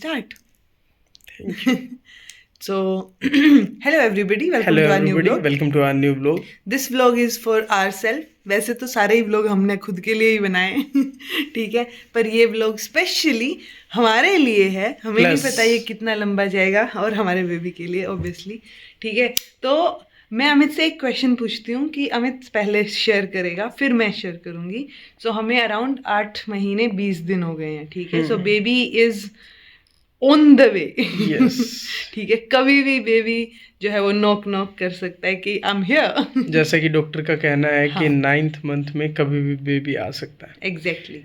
start. So, hello everybody, welcome to our new vlog. Welcome to our new vlog. This vlog is for ourselves. वैसे तो सारे ही vlog हमने खुद के लिए ही बनाए ठीक है, पर ये व्लॉग स्पेशली हमारे लिए है. हमें नहीं पता ये कितना लंबा जाएगा, और हमारे बेबी के लिए ऑब्वियसली. ठीक है, तो मैं अमित से एक क्वेश्चन पूछती हूँ कि अमित पहले शेयर करेगा, फिर मैं शेयर करूँगी. सो हमें अराउंड 8 महीने 20 दिन हो गए हैं. ठीक है, so baby is on the way. ठीक है, कभी भी बेबी जो है वो नॉक नॉक कर सकता है कि आई एम हियर. जैसा कि डॉक्टर का कहना है कि 9th मंथ में कभी भी बेबी आ सकता है. एग्जैक्टली.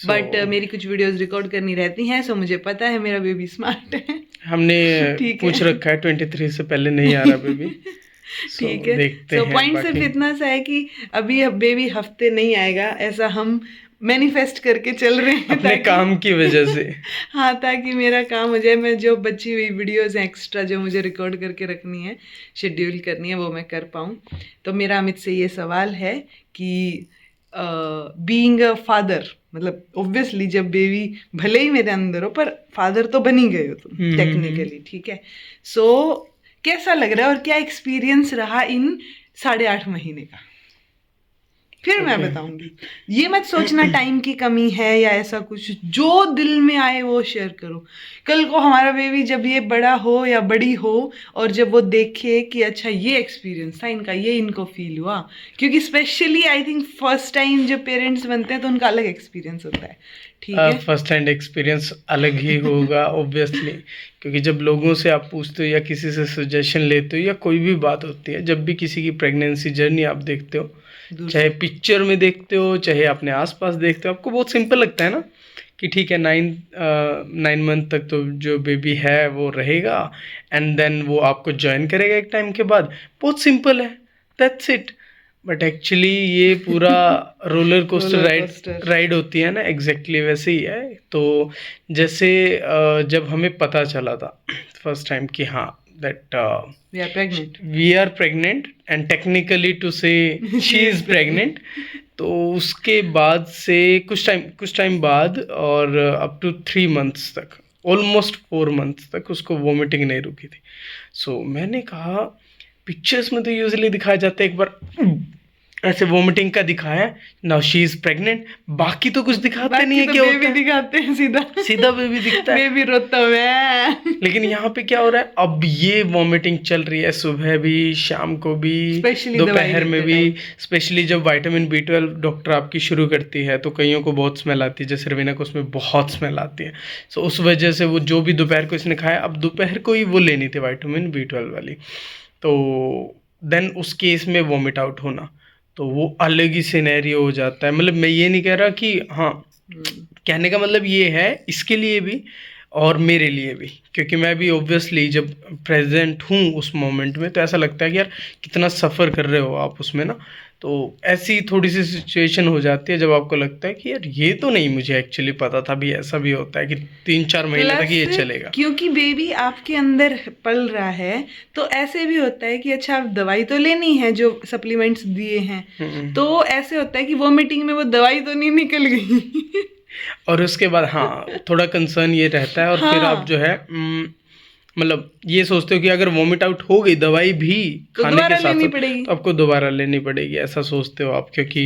बट मेरी कुछ वीडियोस रिकॉर्ड करनी रहती हैं, सो मुझे पता है मेरा बेबी स्मार्ट है. हमने पूछ रखा है 23 से पहले नहीं आ रहा बेबी. ठीक है, सो पॉइंट सिर्फ इतना सा है कि अभी बेबी हफ्ते नहीं आएगा, ऐसा हम मैनिफेस्ट करके चल रहे हैं अपने काम की वजह से. हाँ, ताकि मेरा काम हो जाए. मैं जो बची हुई वीडियोस हैं एक्स्ट्रा जो मुझे रिकॉर्ड करके रखनी है, शेड्यूल करनी है, वो मैं कर पाऊँ. तो मेरा अमित से ये सवाल है कि बीइंग अ फादर, मतलब ऑब्वियसली जब बेबी भले ही मेरे अंदर हो, पर फादर तो बन ही गए हो तुम टेक्निकली. ठीक है, सो कैसा लग रहा है और क्या एक्सपीरियंस रहा इन 8.5 महीने का? फिर मैं बताऊंगी. ये मत सोचना टाइम की कमी है या ऐसा कुछ, जो दिल में आए वो शेयर करो. कल को हमारा बेबी जब ये बड़ा हो या बड़ी हो, और जब वो देखे कि अच्छा ये एक्सपीरियंस था इनका, ये इनको फील हुआ. क्योंकि specially I think first time जब पेरेंट्स बनते हैं तो उनका अलग एक्सपीरियंस होता है. ठीक है, फर्स्ट हैंड एक्सपीरियंस अलग ही होगा ऑब्वियसली. क्योंकि जब लोगों से आप पूछते हो या किसी से सजेशन लेते हो या कोई भी बात होती है, जब भी किसी की प्रेगनेंसी जर्नी आप देखते हो, चाहे पिक्चर में देखते हो चाहे अपने आसपास देखते हो, आपको बहुत सिंपल लगता है ना कि ठीक है 9 मंथ तक तो जो बेबी है वो रहेगा, एंड देन वो आपको ज्वाइन करेगा एक टाइम के बाद. बहुत सिंपल है, दैट्स इट. बट एक्चुअली ये पूरा रोलर कोस्टर राइड होती है ना, एग्जैक्टली वैसे ही है. तो जैसे जब हमें पता चला था फर्स्ट टाइम कि हाँ that we are pregnant and technically to say she is pregnant, तो उसके बाद से कुछ टाइम बाद और अप टू 3 मंथ्स तक, ऑलमोस्ट 4 मंथ्स तक उसको वोमिटिंग नहीं रुकी थी. सो मैंने कहा पिक्चर्स में तो यूजुअली दिखाया जाता है, एक बार ऐसे वोमिटिंग का दिखाया, नाउ शी इज प्रेग्नेंट, बाकी तो कुछ दिखाते नहीं है. तो क्या बेबी दिखाते हैं, सीधा बेबी दिखता है, बेबी रोता हुआ है. लेकिन यहाँ पे क्या हो रहा है, अब ये वोमिटिंग चल रही है सुबह भी, शाम को भी, दोपहर में भी. स्पेशली जब विटामिन B12 डॉक्टर आपकी शुरू करती है तो कईयों को बहुत स्मेल आती है, जैसे रवीना को उसमें बहुत स्मेल आती है. सो उस वजह से वो जो भी दोपहर को इसने खाया, अब दोपहर को ही वो लेनी थी विटामिन B12 वाली. तो देन उस केस में वोमिट आउट होना, तो वो अलग ही सिनेरियो हो जाता है. मतलब मैं ये नहीं कह रहा कि हाँ, कहने का मतलब ये है इसके लिए भी और मेरे लिए भी, क्योंकि मैं भी ऑब्वियसली जब प्रेजेंट हूँ उस मोमेंट में तो ऐसा लगता है कि यार कितना सफ़र कर रहे हो आप उसमें ना. तो ऐसी थोड़ी सी सिचुएशन हो जाती है जब आपको लगता है कि यार ये तो नहीं मुझे एक्चुअली पता था, भी ऐसा भी होता है कि 3-4 महीने तक ये चलेगा. क्योंकि बेबी आपके अंदर पल रहा है, तो ऐसे भी होता है कि अच्छा दवाई तो लेनी है जो सप्लीमेंट्स दिए हैं, तो ऐसे होता है कि वोमिटिंग में वो दवाई तो नहीं निकल गई. और उसके बाद हाँ थोड़ा कंसर्न ये रहता है, और फिर आप जो है मतलब ये सोचते हो कि अगर वॉमिट आउट हो गई दवाई भी तो खाने के साथ तो आपको दोबारा लेनी पड़ेगी, ऐसा सोचते हो आप. क्योंकि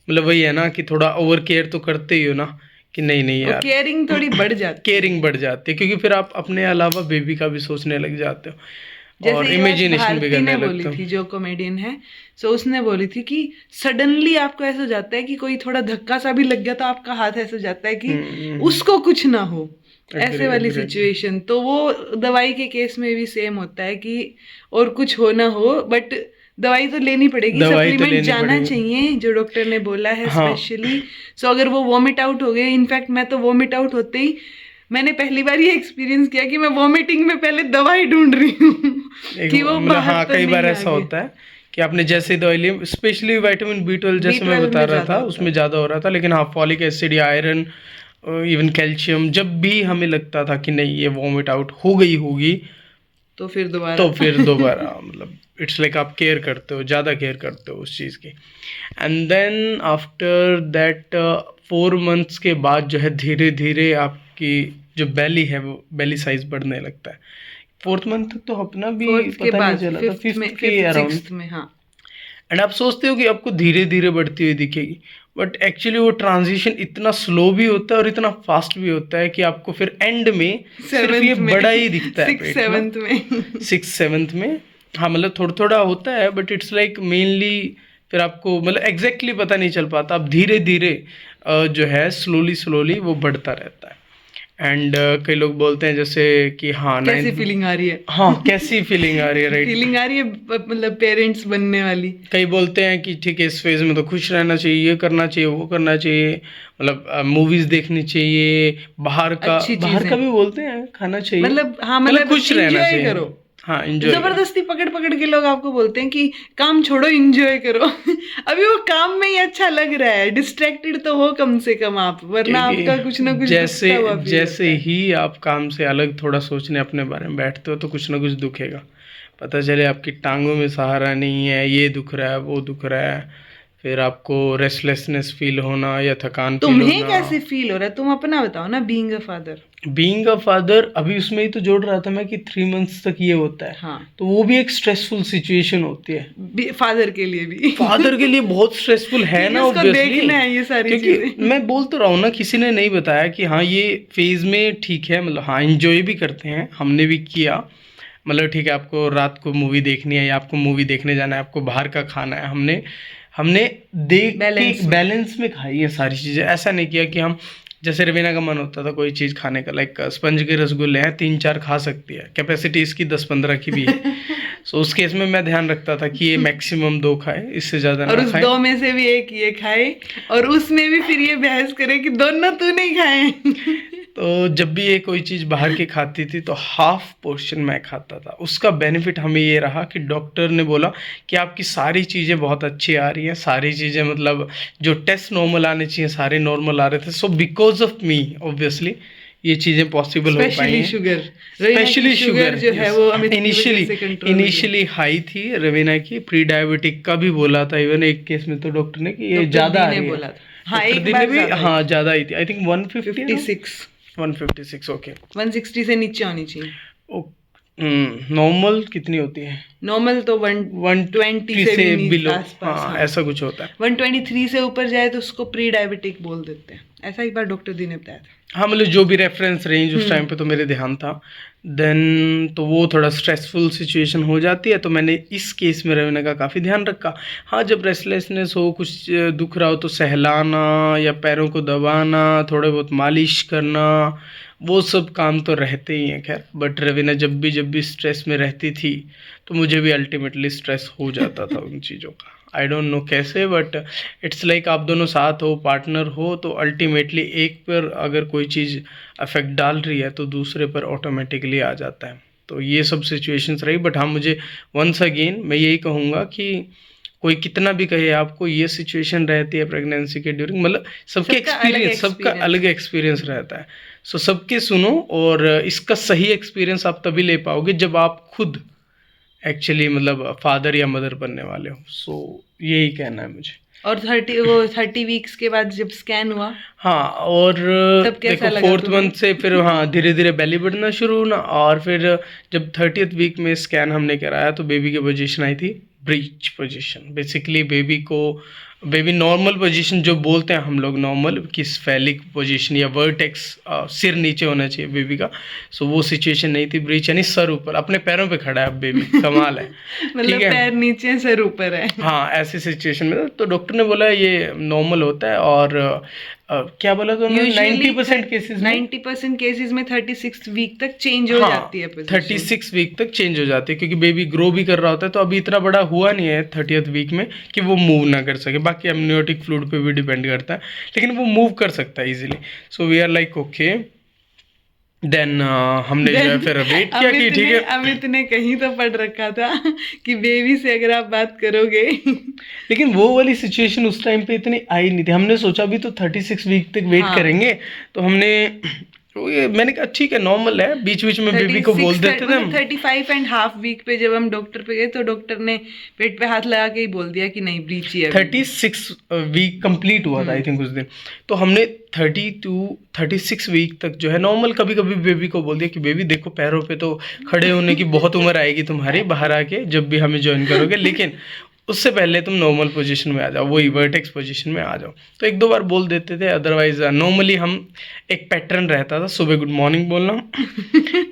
मतलब वही है ना कि थोड़ा ओवर केयर तो करते ही हो ना कि नहीं यार, केयरिंग थोड़ी बढ़ जाती है, क्योंकि फिर आप अपने अलावा बेबी का भी सोचने लग जाते हो और इमेजिनेशन भी करने लगते हो. थी जो कॉमेडियन है, सो उसने बोली थी कि सडनली आपको ऐसा हो जाता है कि कोई थोड़ा धक्का सा भी लग गया तो आपका हाथ ऐसा हो जाता है कि उसको कुछ ना हो, ऐसे वाली सिचुएशन. तो वो दवाई के केस में भी सेम होता है कि और कुछ हो ना हो, बट दवाई तो लेनी पड़ेगी, सप्लीमेंट जाना चाहिए जो डॉक्टर ने बोला है स्पेशली. सो अगर वो वॉमिट आउट हो गए, इनफैक्ट मैं तो वॉमिट आउट होते ही मैंने पहली बार ये एक्सपीरियंस किया कि मैं वॉमिटिंग में पहले दवाई ढूंढ रही हूँ कि वो मतलब हाँ कई बार ऐसा होता है कि आपने जैसे दवाई ली, स्पेशली विटामिन B12 जैसे मैं बता रहा था उसमें ज़्यादा हो रहा था, लेकिन हाँ फॉलिक एसिड या आयरन, इवन कैल्शियम, जब भी हमें लगता था कि नहीं ये वॉमिट आउट हो गई होगी तो फिर दोबारा मतलब इट्स लाइक आप केयर करते हो, ज़्यादा केयर करते हो उस चीज़ की. And then after that 4 months के बाद जो है धीरे धीरे आपकी जो बेली है वो बेली साइज बढ़ने लगता है। 4th मंथ तक तो अपना भी के पता नहीं बाद चला था, 5th के 5th अराउंड। 6th में, हाँ। एंड आप सोचते हो कि आपको धीरे धीरे बढ़ती हुई दिखेगी, बट एक्चुअली वो ट्रांजिशन इतना स्लो भी होता है और इतना फास्ट भी होता है कि आपको फिर एंड में सिर्फ ये बड़ा ही दिखता है 6th 7th में 6th 7th में। हाँ मतलब थोड़ा थोड़ा होता है, बट इट्स लाइक मेनली फिर आपको मतलब एग्जैक्टली पता नहीं चल पाता, आप धीरे धीरे जो है स्लोली वो बढ़ता रहता है। एंड कई लोग बोलते हैं जैसे कि हाँ कैसी फीलिंग आ रही है, हाँ कैसी फीलिंग आ रही है, राइट, फीलिंग आ रही है मतलब पेरेंट्स बनने वाली। कई बोलते हैं कि ठीक है इस फेज में तो खुश रहना चाहिए, ये करना चाहिए, वो करना चाहिए, मतलब मूवीज देखनी चाहिए, बाहर का भी बोलते हैं खाना चाहिए, मतलब हाँ मतलब खुश रहना चाहिए, करो। हाँ एंजॉय। जबरदस्ती पकड़ पकड़ के लोग आपको बोलते हैं कि काम छोड़ो एंजॉय करो अभी वो काम में ही अच्छा लग रहा है, डिस्ट्रैक्टेड तो हो कम से कम आप, वरना आपका कुछ ना कुछ जैसे ही आप काम से अलग थोड़ा सोचने अपने बारे में बैठते हो तो कुछ ना कुछ दुखेगा, पता चले आपकी टांगों में सहारा नहीं है, ये दुख रहा है, वो दुख रहा है, फिर आपको रेस्टलेसनेस फील होना या थकान फील होना। तुम्हें कैसे फील हो रहा है, तुम अपना बताओ ना। बीइंग अ फादर अभी उसमें ही तो जोड़ रहा था मैं कि 3 मंथ्स तक ये होता है, हाँ। तो वो भी एक स्ट्रेसफुल सिचुएशन होती है फादर के लिए भी फादर के लिए बहुत स्ट्रेसफुल है ना, देखना है ये सारी चीजें। मैं बोल तो रहा हूँ ना, किसी ने नहीं बताया कि हाँ ये फेज में ठीक है, मतलब हाँ एंजॉय भी करते हैं, हमने भी किया, मतलब ठीक है आपको रात को मूवी देखनी है या आपको मूवी देखने जाना है, आपको बाहर का खाना है, हमने बैलेंस में खाई है सारी चीज़ें। ऐसा नहीं किया कि हम जैसे रवीना का मन होता था कोई चीज़ खाने का, लाइक स्पंज के रसगुल्ले हैं 3-4 खा सकती है, कैपेसिटी इसकी 10-15 की भी है सो उस केस में मैं ध्यान रखता था कि ये मैक्सिमम 2 खाए, इससे ज़्यादा ना खाए, और उस 2 में से भी एक ये खाए, और उसमें भी फिर ये बहस करे कि दोनों तू नहीं खाए तो जब भी ये कोई चीज़ बाहर की खाती थी तो हाफ पोर्शन मैं खाता था। उसका बेनिफिट हमें ये रहा कि डॉक्टर ने बोला कि आपकी सारी चीज़ें बहुत अच्छी आ रही हैं, सारी चीज़ें मतलब जो टेस्ट नॉर्मल आने चाहिए सारे नॉर्मल आ रहे थे। So because of me obviously ये चीज़ें पॉसिबल हो पाई, स्पेशली शुगर जो है वो इनिशियली हाई थी। रवीना की प्री डायबिटिक का भी बोला था, इवन एक केस में तो डॉक्टर ने कि ये ज़्यादा आ रही है, हाँ एक बार भी हाँ ज़्यादा ही थी, आई थिंक 156 ओके, 160 से नीचे आनी चाहिए। नॉर्मल कितनी होती है? नॉर्मल तो 120 से बिलो, हाँ ऐसा कुछ होता है। 123 से ऊपर जाए तो उसको प्री डायबिटिक बोल देते हैं, ऐसा एक बार डॉक्टर दी ने बताया था। हाँ मतलब जो भी रेफरेंस रेंज उस टाइम पे तो मेरे ध्यान था, देन तो वो थोड़ा स्ट्रेसफुल सिचुएशन हो जाती है, तो मैंने इस केस में रवीना का काफ़ी ध्यान रखा। हाँ जब रेस्टलेसनेस हो, कुछ दुख रहा हो तो सहलाना या पैरों को दबाना, थोड़े बहुत मालिश करना, वो सब काम तो रहते ही हैं खैर। बट रवीना जब भी स्ट्रेस में रहती थी तो मुझे भी अल्टीमेटली स्ट्रेस हो जाता था उन चीज़ों का। आई डोंट नो कैसे, बट इट्स लाइक आप दोनों साथ हो, पार्टनर हो, तो अल्टीमेटली एक पर अगर कोई चीज़ अफेक्ट डाल रही है तो दूसरे पर ऑटोमेटिकली आ जाता है। तो ये सब सिचुएशंस रही। बट हाँ मुझे वंस अगेन मैं यही कहूँगा कि कोई कितना भी कहे आपको, ये सिचुएशन रहती है प्रेगनेंसी के ड्यूरिंग, मतलब सबका अलग एक्सपीरियंस रहता है। सो सबके सुनो, और इसका सही एक्सपीरियंस आप तभी ले पाओगे जब आप खुद एक्चुअली मतलब फादर या मदर बनने वाले हो। सो यही कहना है मुझे। और 30 वीक्स के बाद जब स्कैन हुआ, हाँ, और देखो 4th मंथ से फिर हाँ धीरे धीरे बेली बढ़ना शुरू होना, और फिर जब 30th वीक में स्कैन हमने कराया तो बेबी की पोजीशन आई थी breach position. Basically baby normal position जो बोलते हैं हम लोग, नॉर्मल की स्फेलिक पोजीशन या वर्टेक्स, सिर नीचे होना चाहिए बेबी का। सो वो सिचुएशन नहीं थी, ब्रीच यानी सर ऊपर, अपने पैरों पे खड़ा है अब बेबी, कमाल है मतलब पैर नीचे सर ऊपर है, हाँ ऐसी सिचुएशन में। तो डॉक्टर ने बोला ये नॉर्मल होता है, और क्या बोला तो 90% केसेस में 36 वीक तक चेंज हो जाती है, 36 वीक तक चेंज हो जाती है, क्योंकि बेबी ग्रो भी कर रहा होता है। तो अभी इतना बड़ा हुआ नहीं है 30th वीक में कि वो मूव ना कर सके, बाकी एमनियोटिक फ्लूइड पे भी डिपेंड करता है, लेकिन वो मूव कर सकता है easily. So we are like okay, then हमने जो है फिर वेट किया कि ठीक है। अमित ने कहीं तो पढ़ रखा था कि बेबी से अगर आप बात करोगे लेकिन वो वाली सिचुएशन उस टाइम पे इतनी आई नहीं थी। हमने सोचा भी तो 36 वीक तक वेट करेंगे, तो हमने तो ये मैंने कहा ठीक है नॉर्मल है, बीच बीच में बेबी को बोल देते थे हम। 35.5 वीक पे जब हम डॉक्टर पे गए तो डॉक्टर ने पेट पे हाथ लगा के ही बोल दिया कि नहीं ब्रीच ही है। 36 वीक कंप्लीट हुआ था आई थिंक उस दिन। तो हमने 36 वीक तक जो है नॉर्मल, कभी कभी बेबी को बोल दिया कि बेबी देखो पैरों पे तो खड़े होने की बहुत उम्र आएगी तुम्हारी, बाहर आके जब भी हमें ज्वाइन करोगे, लेकिन उससे पहले तुम नॉर्मल पोजीशन में आ जाओ, वही वर्टेक्स पोजीशन में आ जाओ। तो एक दो बार बोल देते थे, अदरवाइज नॉर्मली हम एक पैटर्न रहता था, सुबह गुड मॉर्निंग बोलना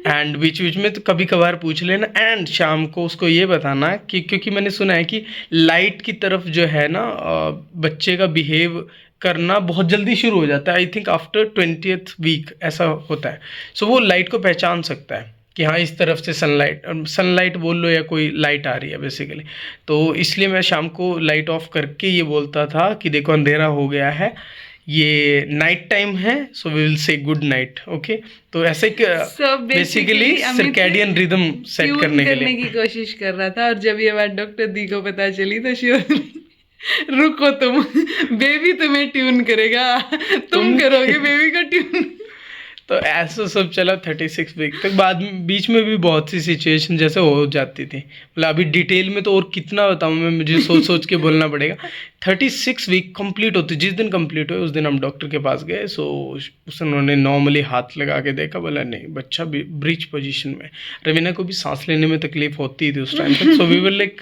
एंड बीच बीच में तो कभी कभार पूछ लेना, एंड शाम को उसको ये बताना कि क्योंकि मैंने सुना है कि लाइट की तरफ जो है ना बच्चे का बिहेव करना बहुत जल्दी शुरू हो जाता है। I think after 20th week ऐसा होता है। सो वो लाइट को पहचान सकता है कि हाँ इस तरफ से सनलाइट बोल लो या कोई लाइट आ रही है बेसिकली। तो इसलिए मैं शाम को लाइट ऑफ करके ये बोलता था कि देखो अंधेरा हो गया है, ये नाइट टाइम है, so we will say good night. Okay, तो ऐसे बेसिकली सर्कैडियन रिदम सेट करने के लिए की कोशिश कर रहा था। और जब ये बात डॉक्टर दी को पता चली तो श्योर रुको तुम, बेबी तुम्हें ट्यून करेगा, तुम करोगे बेबी को ट्यून। तो ऐसा सब चला 36 वीक तक। बाद में बीच में भी बहुत सी सिचुएशन जैसे हो जाती थी, मतलब अभी डिटेल में तो और कितना बताऊँ मैं, मुझे सोच सोच के बोलना पड़ेगा। 36 वीक कंप्लीट होती, जिस दिन कंप्लीट हुए उस दिन हम डॉक्टर के पास गए। सो उन्होंने नॉर्मली हाथ लगा के देखा, बोला नहीं बच्चा ब्रीच पोजीशन में। रवीना को भी सांस लेने में तकलीफ होती थी उस टाइम तक। सो वी वर लाइक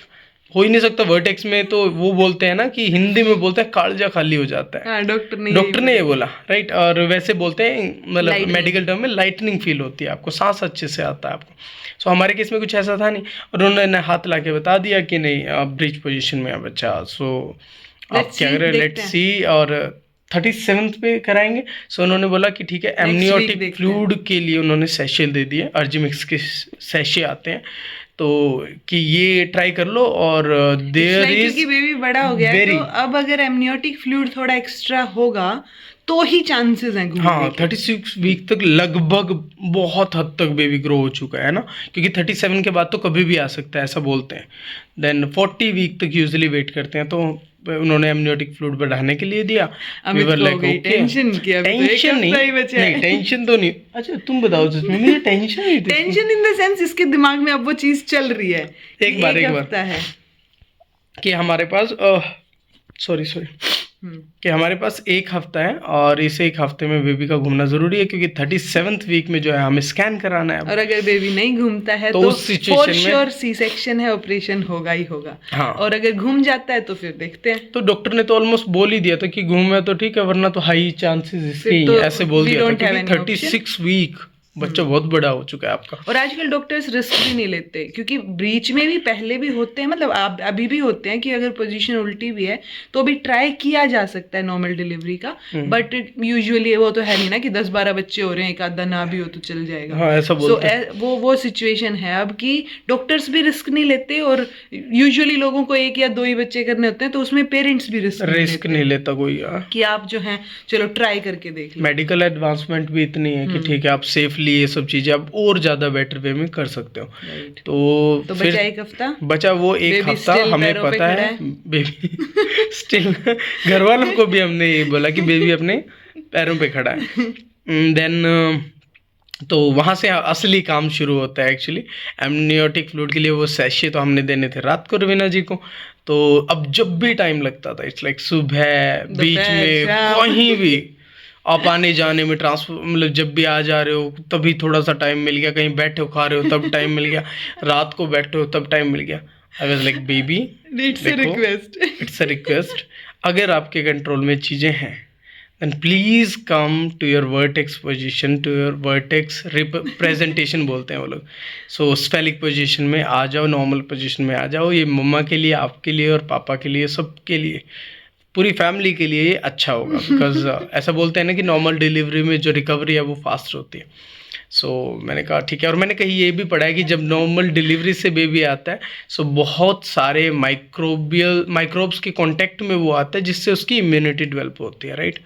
हो ही नहीं सकता वर्टेक्स में, तो वो बोलते हैं ना कि हिंदी में बोलते हैं कालजा खाली हो जाता है। डॉक्टर ने ये बोला राइट। और वैसे बोलते हैं मतलब मेडिकल टर्म में लाइटनिंग फील होती है आपको, सांस अच्छे से आता है आपको। सो हमारे केस में कुछ ऐसा था नहीं, और उन्होंने हाथ ला के बता दिया कि नहीं आप ब्रीच पोजीशन में है बच्चा। सो आप क्या करें, लेट्स सी। और 37th पे कराएंगे। सो उन्होंने बोला कि ठीक है, एमनियोटिक फ्लूइड के लिए उन्होंने सैशे दे दिए, अर्जिमिक्स के सैशे आते हैं, तो कि ये ट्राई कर लो। और देयर इज क्योंकि बेबी बड़ा हो गया है, तो अब अगर एमनियोटिक फ्लूइड थोड़ा एक्स्ट्रा होगा तो ही चांसेस हैं। हाँ 36 वीक तक लगभग बहुत हद तक बेबी ग्रो हो चुका है ना, क्योंकि 37 के बाद तो कभी भी आ सकता है ऐसा बोलते हैं। देन 40 वीक तक यूजुअली वेट करते हैं। तो उन्होंने एमनियोटिक फ्लूइड बढ़ाने के लिए दिया। टेंशन नहीं टेंशन तो नहीं। अच्छा तुम बताओ, मुझे टेंशन नहीं थी। टेंशन इन द सेंस इसके दिमाग में अब वो चीज चल रही है। एक बार है कि हमारे पास सॉरी कि हमारे पास एक हफ्ता है, और इस एक हफ्ते में बेबी का घूमना जरूरी है, क्योंकि 37th वीक में जो है हमें स्कैन कराना है। और अगर बेबी नहीं घूमता है तो उस सिचुएशन में सी सेक्शन है, ऑपरेशन होगा ही होगा। हाँ। और अगर घूम जाता है तो फिर देखते हैं। तो डॉक्टर ने तो ऑलमोस्ट बोल ही दिया था कि घूमे तो ठीक है, वरना तो हाई चांसेस इसके, तो ऐसे बोल दिया था, क्योंकि 36 वीक बच्चा बहुत बड़ा हो चुका है आपका। और आजकल डॉक्टर्स रिस्क भी नहीं लेते, क्योंकि ब्रीच में भी पहले भी होते हैं, मतलब अभी भी होते हैं कि अगर पोजीशन उल्टी भी है तो भी ट्राई किया जा सकता है नॉर्मल डिलीवरी का। बट यूजुअली वो तो है नहीं ना कि 10-12 बच्चे हो रहे हैं, एक आधा ना भी हो तो चल जाएगा। हाँ, ऐसा बोलते हैं। वो सिचुएशन है अब कि डॉक्टर्स भी रिस्क नहीं लेते, और यूजुअली लोगों को 1 या 2 ही बच्चे करने होते हैं, तो उसमें पेरेंट्स भी रिस्क नहीं लेता कोई, कि आप जो है चलो ट्राई करके देख। मेडिकल एडवांसमेंट भी इतनी है कि ठीक है आप सेफली ये सब चीजें आप और ज्यादा बेटर वे में कर सकते हो। तो बचा एक हफ्ता, बचा वो एक हफ्ता हमें पता है बेबी स्टिल घर वालों को भी हमने ये बोला कि बेबी अपने पैरों पे खड़ा है। देन तो वहाँ से असली काम शुरू होता है एक्चुअली। एमनियोटिक फ्लूइड के लिए वो सैशे तो हमने देने थे रात को रवीना जी को। तो अब जब भी टाइम लगता था, इट्स लाइक सुबह, बीच में, कहीं भी आप आने जाने में मतलब जब भी आ जा रहे हो तभी थोड़ा सा टाइम मिल गया, कहीं बैठे हो खा रहे हो तब टाइम मिल गया, रात को बैठे हो तब टाइम मिल गया। I was like baby it's a request, अगर आपके कंट्रोल में चीज़ें हैं then please come to your vertex position, to your vertex representation बोलते हैं वो लोग। सो स्फेलिक पोजीशन में आ जाओ, नॉर्मल पोजीशन में आ जाओ। ये मम्मा के लिए, आपके लिए और पापा के लिए, सबके लिए, पूरी फैमिली के लिए ये अच्छा होगा। बिकॉज ऐसा बोलते हैं ना कि नॉर्मल डिलीवरी में जो रिकवरी है वो फास्ट होती है। सो मैंने कहा ठीक है। और मैंने कहीं ये भी पढ़ा है कि जब नॉर्मल डिलीवरी से बेबी आता है सो बहुत सारे माइक्रोब्स के कांटेक्ट में वो आता है, जिससे उसकी इम्यूनिटी डेवलप होती है, राइट।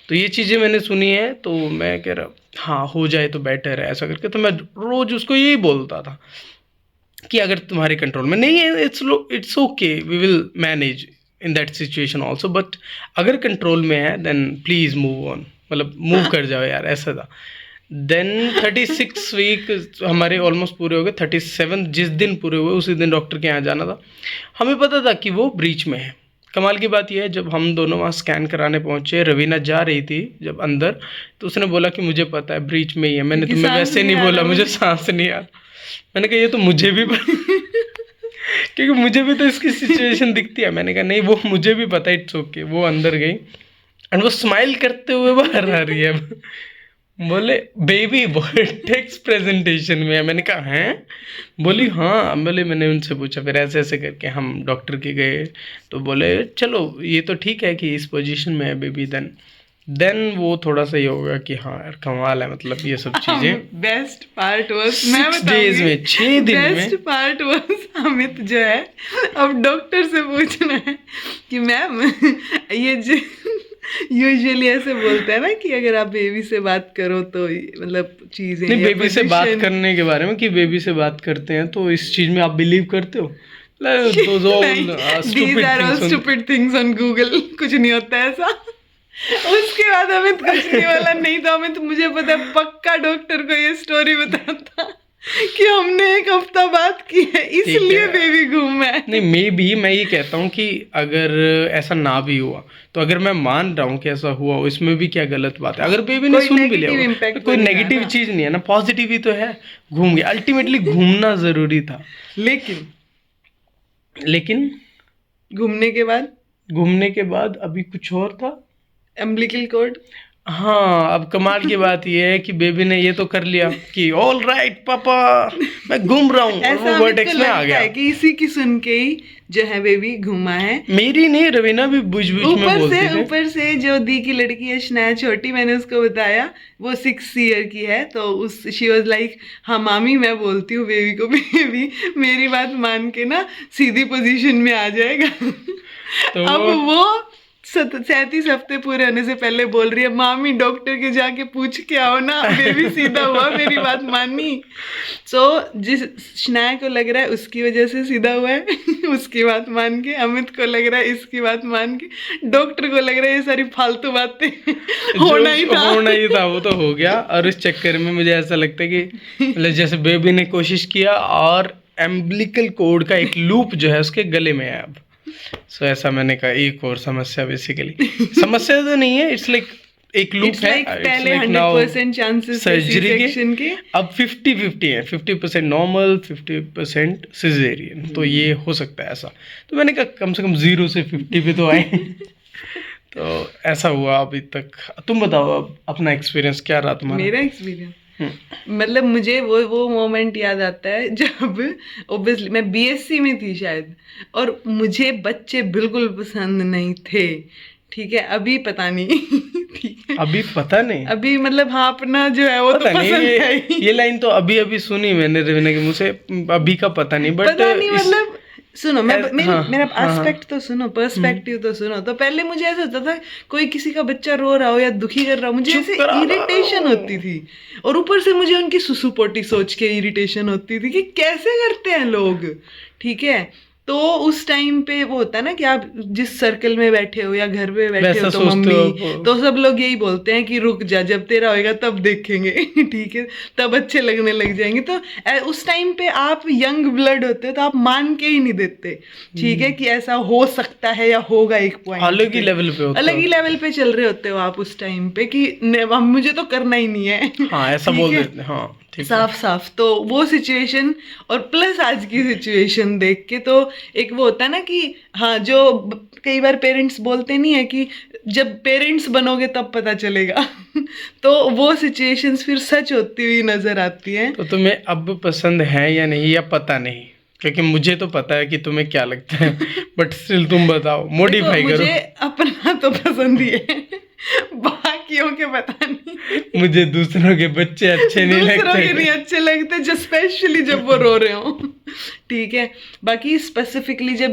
तो ये चीज़ें मैंने सुनी है, तो मैं कह रहा हाँ हो जाए तो बेटर है ऐसा करके। तो मैं रोज़ उसको यही बोलता था कि अगर तुम्हारे कंट्रोल में नहीं है it's okay, we will manage in that situation also, but अगर कंट्रोल में है देन प्लीज़ मूव ऑन, मतलब मूव कर जाओ यार, ऐसा था। देन 36 वीक हमारे ऑलमोस्ट पूरे हो गए। 37 जिस दिन पूरे हुए उसी दिन डॉक्टर के यहाँ जाना था। हमें पता था कि वो ब्रीच में है। कमाल की बात यह है, जब हम दोनों वहाँ स्कैन कराने पहुँचे, रवीना जा रही थी जब अंदर, तो उसने बोला कि मुझे पता है ब्रीच में ही है। मैंने तुम्हें वैसे नहीं बोला, मुझे सांस नहीं आ। मैंने कहा ये तो मुझे भी पता क्योंकि मुझे भी तो इसकी सिचुएशन दिखती है। मैंने कहा नहीं वो मुझे भी पता है, इट्स ओके। वो अंदर गई एंड वो स्माइल करते हुए बाहर आ रही है। बोले बेबी टेक्स्ट प्रेजेंटेशन में है। मैंने कहा हैं? बोली हाँ। बोले मैंने उनसे पूछा, फिर ऐसे ऐसे करके हम डॉक्टर के गए तो बोले चलो ये तो ठीक है कि इस पोजीशन में है बेबी। देन वो थोड़ा सा ये होगा कि हाँ यार कमाल है, मतलब ये सब चीज़ें। बेस्ट पार्ट वाज, मैं 6 days में, 6 दिन में बेस्ट पार्ट वाज अमित जो है अब डॉक्टर से पूछना है कि मैम ये यूजुअली ऐसे बोलते हैं ना कि अगर आप बेबी से बात करो तो मतलब चीजें, नहीं बेबी से बात करने के बारे में कि बेबी से बात करते हैं तो इस चीज में आप बिलीव करते हो? These are all stupid things on Google, कुछ नहीं होता है ऐसा। उसके बाद अमित कुछ नहीं वाला नहीं था। अमित मुझे पता है पक्का डॉक्टर को ये स्टोरी बताता कि हमने 1 हफ्ता बात की है इसलिए बेबी घूम है। नहीं मैं ये कहता हूँ कि अगर ऐसा ना भी हुआ तो अगर मैं मान रहा हूँ कि ऐसा हुआ, इसमें भी क्या गलत बात है? अगर बेबी ने सुन भी लिया तो कोई नेगेटिव चीज नहीं है ना, पॉजिटिव ही तो है। घूम गया, अल्टीमेटली घूमना जरूरी था। लेकिन घूमने के बाद अभी कुछ और था, अम्बिलिकल कॉर्ड। हाँ, अब कमाल की बात ये है कि बेबी ने ये तो कर लिया कि ऑल राइट पापा मैं घूम रहा हूँ, और वो वर्टेक्स में आ गया कि इसी की सुन के ही जो है बेबी घूमा है। मेरी नहीं, रवीना भी बुझ में बोलती थी। ऊपर से जो दी की लड़की है शनाया छोटी, मैंने उसको बताया वो 6 ईयर की है, तो उस शी वाज लाइक हाँ मामी मैं बोलती हूँ बेबी को, बेबी मेरी बात मान के ना सीधी पोजीशन में आ जाएगा। तो अब वो 37 हफ्ते पूरे होने से पहले बोल रही है मामी डॉक्टर के जाके पूछ के आओ ना बेबी सीधा हुआ, मेरी बात मानी। सो जिस शनाया को लग रहा है उसकी वजह से सीधा हुआ है उसकी बात मान के, अमित को लग रहा है इसकी बात मान के, डॉक्टर को लग रहा है ये सारी फालतू बातें होना ही था वो तो हो गया। और इस चक्कर में मुझे ऐसा लगता है कि जैसे बेबी ने कोशिश किया और एम्बिलिकल कॉर्ड का एक लूप जो है उसके गले में है अब। सो ऐसा मैंने कहा एक और समस्या, बेसिकली समस्या तो नहीं है, इट्स लाइक एक लूप है। पहले 100% चांसेस सर्जरी के अब 50-50 है, 50% नॉर्मल 50% सिजेरियन, तो ये हो सकता है ऐसा। तो मैंने कहा कम से कम 0 से 50 पे तो आए। तो ऐसा हुआ अभी तक। तुम बताओ अब अपना एक्सपीरियंस क्या रहा तुम्हारा? मेरा एक्सपीरियंस मतलब मुझे वो मोमेंट याद आता है जब ऑब्वियसली मैं बीएससी में थी शायद, और मुझे बच्चे बिल्कुल पसंद नहीं थे। ठीक है, अभी पता नहीं ठीक है, अभी पता नहीं, अभी मतलब हाँ अपना जो है वो तो पसंद है। ये लाइन तो अभी सुनी मैंने रवीना के मुँह से, अभी का पता नहीं, बट पता नहीं मतलब सुनो मेरा एस्पेक्ट तो सुनो, पर्सपेक्टिव तो सुनो। तो पहले मुझे ऐसा होता था कोई किसी का बच्चा रो रहा हो या दुखी कर रहा हो, मुझे ऐसे इरिटेशन होती थी, और ऊपर से मुझे उनकी सुसुपोटी सोच के इरिटेशन होती थी कि कैसे करते हैं लोग। ठीक है, तो उस टाइम पे वो होता है ना कि आप जिस सर्कल में बैठे हो या घर पे बैठे हो तो मम्मी तो सब लोग यही बोलते हैं कि रुक जा, जब तेरा होएगा तब देखेंगे। ठीक है, तब अच्छे लगने लग जाएंगे। तो उस टाइम पे आप यंग ब्लड होते हो तो आप मान के ही नहीं देते, ठीक है, कि ऐसा हो सकता है या होगा। एक पॉइंट अलग ही लेवल पे चल रहे होते हो आप उस टाइम पे कि मुझे तो करना ही नहीं है। हाँ, ऐसा बोल देते हैं। हाँ, साफ। तो वो सिचुएशन और प्लस आज की सिचुएशन देख के तो एक वो होता है ना कि हाँ, जो कई बार पेरेंट्स बोलते नहीं है कि जब पेरेंट्स बनोगे तब पता चलेगा। तो वो सिचुएशंस फिर सच होती हुई नजर आती हैं। तो तुम्हें अब पसंद है या नहीं, या पता नहीं? क्योंकि मुझे तो पता है कि तुम्हें क्या लगता है, बट स्टिल तुम बताओ, मॉडिफाई करो। मुझे अपना तो पसंद ही है, बाकियों के पता नहीं। मुझे दूसरों के बच्चे अच्छे नहीं लगते, दूसरों के नहीं अच्छे लगते, जो स्पेशली जब वो रो रहे हो। ठीक है, बाकी स्पेसिफिकली जब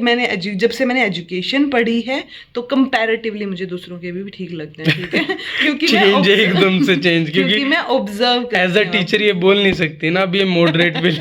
से मैंने एजुकेशन पढ़ी है तो कंपैरेटिवली मुझे दूसरों के भी ठीक लगते हैं। ठीक है, क्योंकि चेंज एकदम से चेंज, क्योंकि मैं ऑब्जर्व एज अ टीचर ये बोल नहीं सकती ना अब ये मॉडरेट भी।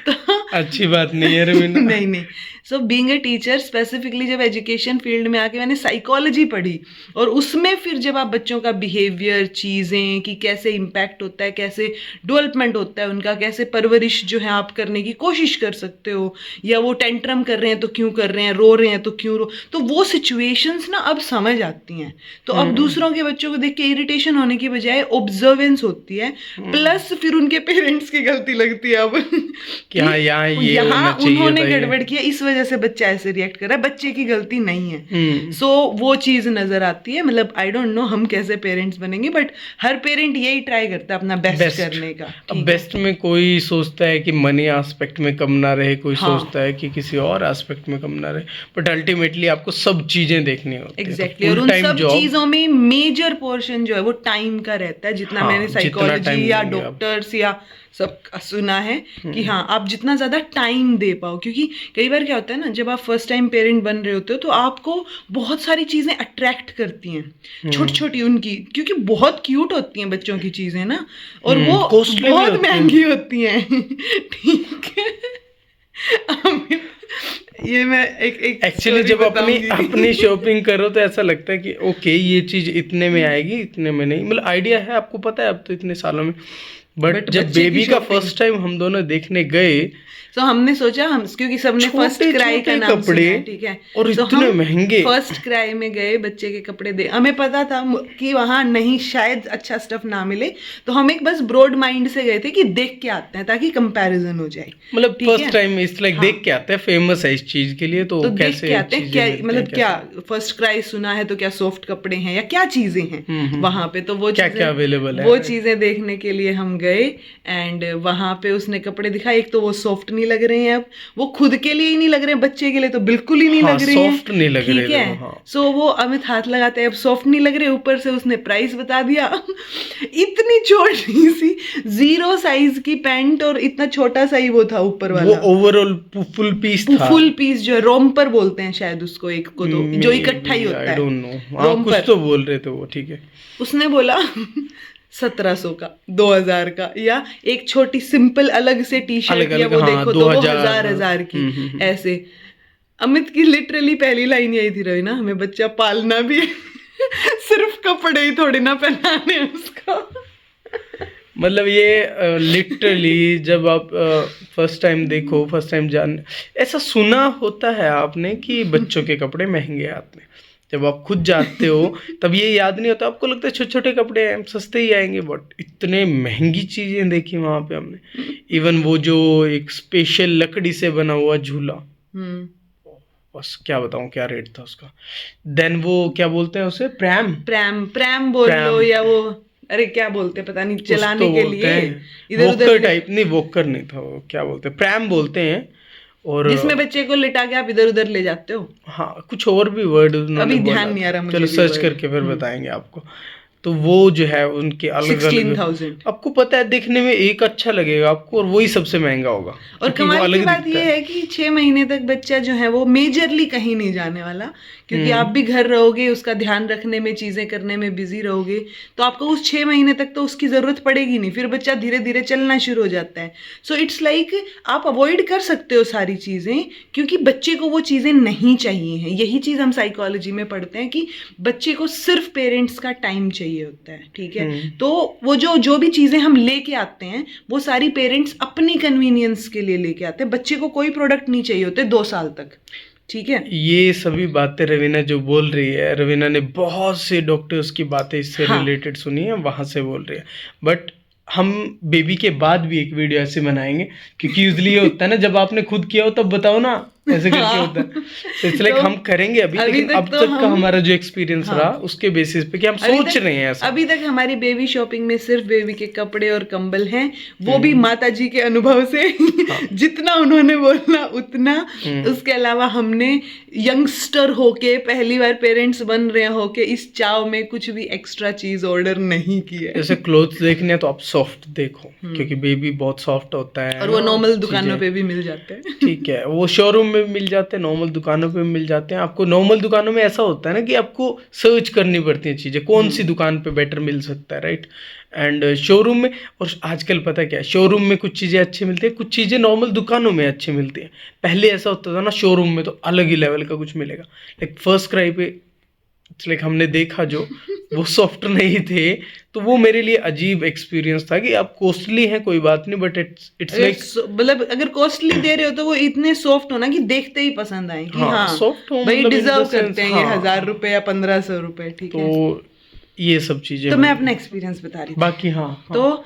तो अच्छी बात नहीं है रवीना। नहीं so being a teacher specifically जब एजुकेशन फील्ड में आके मैंने साइकोलॉजी पढ़ी, और उसमें फिर जब आप बच्चों का बिहेवियर, चीज़ें कि कैसे इम्पैक्ट होता है, कैसे डेवलपमेंट होता है उनका, कैसे परवरिश जो है आप करने की कोशिश कर सकते हो, या वो टेंट्रम कर रहे हैं तो क्यों कर रहे हैं, रो रहे हैं तो क्यों रो, तो वो सिचुएशंस ना अब समझ आती हैं। तो अब दूसरों के बच्चों को देख के इरिटेशन होने की बजाय ऑब्जर्वेंस होती है, प्लस फिर उनके पेरेंट्स की गलती लगती है अब कि हाँ यहाँ उन्होंने गड़बड़ किया, इस वजह से बच्चा ऐसे रिएक्ट कर रहा है, बच्चे की गलती नहीं है। सो वो चीज नजर आती है। मतलब आई डोंट नो हम कैसे पेरेंट्स बनेंगे, बट हर पेरेंट यही ट्राई करता है अपना बेस्ट करने का। अब बेस्ट में कोई सोचता है कि मनी एस्पेक्ट में कम ना रहे, कोई सोचता है कि किसी और एस्पेक्ट में कम ना रहे, बट अल्टीमेटली आपको सब चीजें देखनी होती है। एग्जैक्टली, और उन सब चीजों में मेजर पोर्शन जो है वो टाइम का रहता है। जितना मैंने साइकोलॉजी या डॉक्टर्स या सब सुना है कि हाँ आप जितना ज़्यादा टाइम दे पाओ, क्योंकि कई बार क्या होता है ना, जब आप फर्स्ट टाइम पेरेंट बन रहे होते हो तो आपको बहुत सारी चीज़ें अट्रैक्ट करती हैं, छोटी छोटी उनकी, क्योंकि बहुत क्यूट होती हैं बच्चों की चीज़ें ना, और वो बहुत महंगी होती हैं। ठीक है, ये मैं एक एक्चुअली जब अपनी शॉपिंग करो तो ऐसा लगता है कि ओके ये चीज इतने में आएगी, इतने में नहीं, मतलब आइडिया है, आपको पता है अब तो इतने सालों में। बट जब बेबी का फर्स्ट टाइम हम दोनों देखने गए तो हमने सोचा, हम क्योंकि सबने फर्स्ट क्राई का नाम सुना है, ठीक है, और इतने महंगे फर्स्ट क्राई में गए, बच्चे के कपड़े दे, हमें पता था कि वहां नहीं शायद अच्छा स्टफ ना मिले, तो हम एक बस ब्रॉड माइंड से गए थे कि देख के आते हैं ताकि कंपैरिजन हो जाए। मतलब फर्स्ट टाइम इस लाइक देख के आते हैं, फेमस है इस चीज के लिए, तो देख के आते हैं क्या, मतलब क्या फर्स्ट क्राई सुना है तो क्या सॉफ्ट कपड़े हैं या क्या चीजें हैं वहां पे, तो वो क्या अवेलेबल है, वो चीजें देखने के लिए हम गए। एंड वहां पे उसने कपड़े दिखाए, एक तो वो सॉफ्ट नहीं लग रहे हैं, अब वो खुद के लिए ही नहीं लग रहे हैं, बच्चे के लिए तो बिल्कुल ही नहीं लग रहे हैं, सॉफ्ट नहीं लग रहे, ठीक है। सो वो अमित हाथ लगाते हैं, अब सॉफ्ट नहीं लग रहे, ऊपर से उसने प्राइस बता दिया। इतनी छोटी सी 0 साइज की पैंट और इतना छोटा सा ही वो था ऊपर वाला, वो ओवरऑल फुल पीस था, फुल पीस जो है रोम्पर बोलते हैं शायद उसको, एक को तो जो इकट्ठा ही होता है, आई डोंट नो, कुछ तो बोल रहे थे वो, ठीक है। उसने बोला 1700 का, 2000 का, या एक छोटी सिंपल अलग से टी शर्ट या वो देखो तो वो 1000 की, ऐसे। अमित की लिटरली पहली लाइन यही थी, रवि ना हमें बच्चा पालना भी है, सिर्फ कपड़े ही थोड़ी ना पहनाने उसको। मतलब ये लिटरली जब आप फर्स्ट टाइम देखो, फर्स्ट टाइम जान, ऐसा सुना होता है आपने कि बच्चों के कपड़े महंगे आते हैं, जब आप खुद जाते हो तब ये याद नहीं होता, आपको लगता है छोटे छोटे कपड़े हैं सस्ते ही आएंगे, बट इतने महंगी चीज़ें देखी वहाँ पे हमने। इवन वो जो एक स्पेशल लकड़ी से बना हुआ झूला, बस क्या बताऊँ क्या रेट था उसका। देन वो क्या बोलते हैं उसे, प्रैम बोल लो, या वो अरे क्या बोलते हैं पता नहीं, चलाने के लिए इधर उधर टाइप, नहीं वॉकर नहीं था वो, क्या बोलते हैं, प्रैम बोलते हैं, और जिसमें बच्चे को लिटा के आप इधर उधर ले जाते हो। हाँ कुछ और भी वर्ड अभी ध्यान नहीं आ रहा मुझे, चलो सर्च करके फिर बताएंगे आपको। तो वो जो है उनके अलग 16,000, आपको पता है देखने में एक अच्छा लगेगा आपको, और वही सबसे महंगा होगा। और कमाल की बात ये है कि 6 महीने तक बच्चा जो है वो मेजरली कहीं नहीं जाने वाला, क्योंकि आप भी घर रहोगे, उसका ध्यान रखने में, चीजें करने में बिजी रहोगे, तो आपको उस 6 महीने तक तो उसकी जरूरत पड़ेगी नहीं, फिर बच्चा धीरे धीरे चलना शुरू हो जाता है। सो इट्स लाइक आप अवॉइड कर सकते हो सारी चीजें, क्योंकि बच्चे को वो चीजें नहीं चाहिए हैं। यही चीज हम साइकोलॉजी में पढ़ते हैं कि बच्चे को सिर्फ पेरेंट्स का टाइम चाहिए होता है, ठीक है। तो वो जो भी चीजें हम लेके आते हैं वो सारी पेरेंट्स अपनी कन्वीनियंस के लिए लेके आते हैं, बच्चे को कोई प्रोडक्ट नहीं चाहिए होते 2 साल तक, ठीक है। ये सभी बातें रवीना जो बोल रही है, रवीना ने बहुत से डॉक्टर्स की बातें इससे रिलेटेड सुनी है, वहां से बोल रही है। बट हम बेबी के बाद भी एक वीडियो ऐसे बनाएंगे, क्योंकि यूजली ये होता है ना जब आपने खुद किया हो तब बताओ ना, ऐसे करके होता है। तो इसलिए हम करेंगे अभी लेकिन अब तक का हमारा जो एक्सपीरियंस रहा उसके बेसिस पे कि हम सोच रहे हैं ऐसा। अभी तक हमारी बेबी शॉपिंग में सिर्फ बेबी के कपड़े और कंबल हैं, वो भी माता जी के अनुभव से जितना उन्होंने बोला उतना। उसके अलावा हमने यंगस्टर होके, पहली बार पेरेंट्स बन रहे होके, इस चाव में कुछ भी एक्स्ट्रा चीज ऑर्डर नहीं की है। जैसे क्लोथ्स देखने तो आप सॉफ्ट देखो, क्योंकि बेबी बहुत सॉफ्ट होता है, और वो नॉर्मल दुकानों पे भी मिल जाते हैं, ठीक है। वो शोरूम में भी मिल जाते हैं, नॉर्मल दुकानों पे भी मिल जाते हैं। आपको नॉर्मल दुकानों में ऐसा होता है ना कि आपको सर्च करनी पड़ती हैं चीज़ें, कौन सी दुकान पे बेटर मिल सकता है, राइट। एंड शोरूम में, और आजकल पता क्या है, शोरूम में कुछ चीज़ें अच्छी मिलती है, कुछ चीज़ें नॉर्मल दुकानों में अच्छी मिलती हैं। पहले ऐसा होता था ना, शोरूम में तो अलग ही लेवल का कुछ मिलेगा। लाइक फर्स्ट क्राई पे लाइक हमने देखा जो वो सॉफ्ट नहीं थे, तो वो मेरे लिए अजीब एक्सपीरियंस था कि आप कॉस्टली हैं कोई बात नहीं, बट इट्स लाइक मतलब अगर कॉस्टली दे रहे हो तो वो इतने सॉफ्ट हो ना कि देखते ही पसंद आए कि हाँ सॉफ्ट हो, भाई मतलब डिजर्व in the करते हैं sense, ये हाँ। 1000 रुपए या 1500 रुपए, ठीक है। तो ये सब चीजें तो मैं अपना एक्सपीरियंस बता रही थी। बाकी हाँ, तो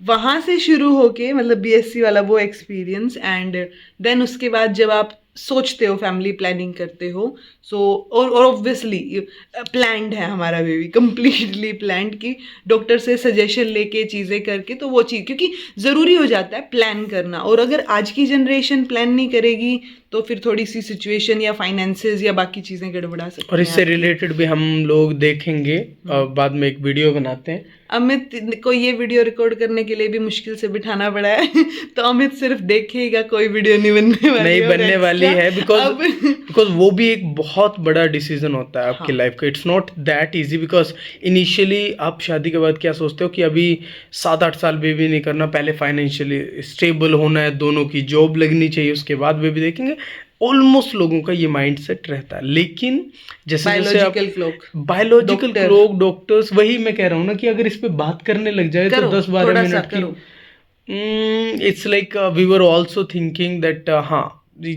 वहां से शुरू होके मतलब बीएससी वाला वो एक्सपीरियंस, एंड देन उसके बाद जब आप सोचते हो, फैमिली प्लानिंग करते हो, सो और ऑब्वियसली प्लान्ड है हमारा बेबी, कंप्लीटली प्लान्ड, की डॉक्टर से सजेशन लेके चीज़ें करके, तो वो चीज़ क्योंकि ज़रूरी हो जाता है प्लान करना। और अगर आज की जनरेशन प्लान नहीं करेगी तो फिर थोड़ी सी सिचुएशन या फाइनेंसेस या बाकी चीज़ें गड़बड़ा सकती हैं। और इससे रिलेटेड भी हम लोग देखेंगे, बाद में एक वीडियो बनाते हैं। अमित को ये वीडियो रिकॉर्ड करने के लिए भी मुश्किल से बिठाना पड़ा है तो अमित सिर्फ देखेगा, कोई वीडियो नहीं बनने वाली है, बिकॉज वो भी एक बहुत बड़ा डिसीजन होता है आपकी लाइफ का। It's not that easy, because initially आप शादी के बाद क्या सोचते हो कि अभी 7-8 साल बेबी नहीं करना, पहले फाइनेंशियली स्टेबल होना है, दोनों की जॉब लगनी चाहिए, उसके बाद बेबी देखेंगे। ऑलमोस्ट लोगों का ये माइंडसेट रहता है, लेकिन जैसे बायोलॉजिकल क्लॉक, डॉक्टर्स, वही मैं कह रहा हूँ ना कि अगर इस पे बात करने लग जाए तो 10-12 मिनट की, it's like we were also thinking that हाँ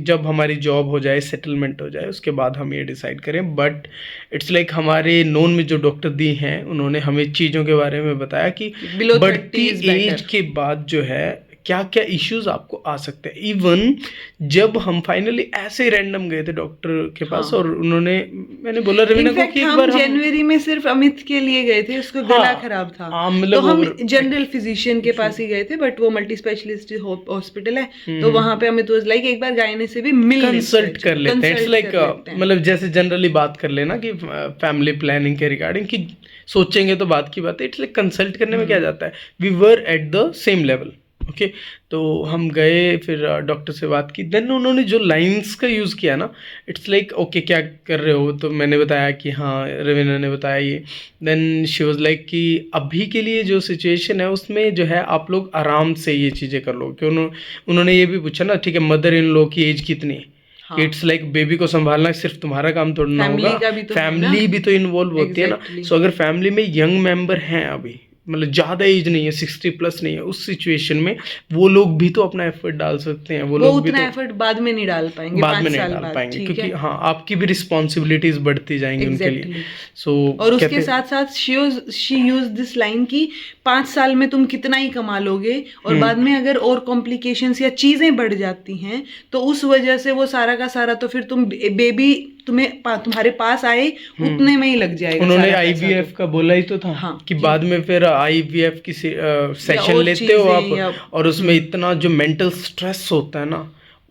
जब हमारी जॉब हो जाए, सेटलमेंट हो जाए, उसके बाद हम ये डिसाइड करें। बट इट्स लाइक हमारे नोन में जो डॉक्टर दी हैं, उन्होंने हमें चीज़ों के बारे में बताया कि बढ़ती एज के बाद जो है क्या क्या इश्यूज आपको आ सकते हैं। इवन जब हम फाइनली ऐसे रैंडम गए थे डॉक्टर के पास, और उन्होंने, मैंने बोला रवीना को कि एक बार हम जनवरी में सिर्फ अमित के लिए गए थे, उसको गला खराब था, तो हम जनरल फिजिशियन के पास ही गए थे, बट वो मल्टी स्पेशलिस्ट हॉस्पिटल है, तो वहां पे अमित वाज लाइक एक बार गायने से भी कंसल्ट कर लेते हैं। इट्स लाइक मतलब जैसे जनरली बात कर लेना कि फैमिली प्लानिंग के रिगार्डिंग कि सोचेंगे तो बात की बात है। इट्स लाइक कंसल्ट करने में क्या जाता है, we were at the same level, okay. तो हम गए, फिर डॉक्टर से बात की, देन उन्होंने जो लाइंस का यूज़ किया ना, इट्स लाइक ओके क्या कर रहे हो, तो मैंने बताया कि हाँ, रवीना ने बताया ये। देन शी वाज लाइक कि अभी के लिए जो सिचुएशन है उसमें जो है आप लोग आराम से ये चीज़ें कर लो, कि उन्होंने ये भी पूछा ना, ठीक है मदर इन लॉ की एज कितनी है, इट्स लाइक बेबी को संभालना सिर्फ तुम्हारा काम थोड़ा ना होगा, फैमिली भी तो इन्वॉल्व होती है ना। सो अगर फैमिली में यंग मेंबर हैं, अभी मतलब ज़्यादा एज नहीं है, 60 प्लस नहीं है, उस सिचुएशन में वो लोग भी तो अपना एफर्ट डाल सकते हैं। वो लोग उतना भी तो एफर्ट बाद में नहीं डाल पाएंगे, बाद में नहीं डाल पाएंगे, क्योंकि हाँ आपकी भी रिस्पॉन्सिबिलिटीज बढ़ती जाएंगी उनके लिए। सो और उसके साथ साथ शी यूज दिस लाइन की 5 साल में तुम कितना ही कमा लोगे, और बाद में अगर और कॉम्प्लिकेशंस या चीजें बढ़ जाती हैं तो उस वजह से वो सारा का सारा, तो फिर तुम बेबी तुम्हारे पास आए उतने में ही लग जाएगा। उन्होंने आईवीएफ का बोला ही तो था, हाँ, कि बाद में फिर आईवीएफ की सेशन लेते हो आप, और उसमें इतना जो मेंटल स्ट्रेस होता है ना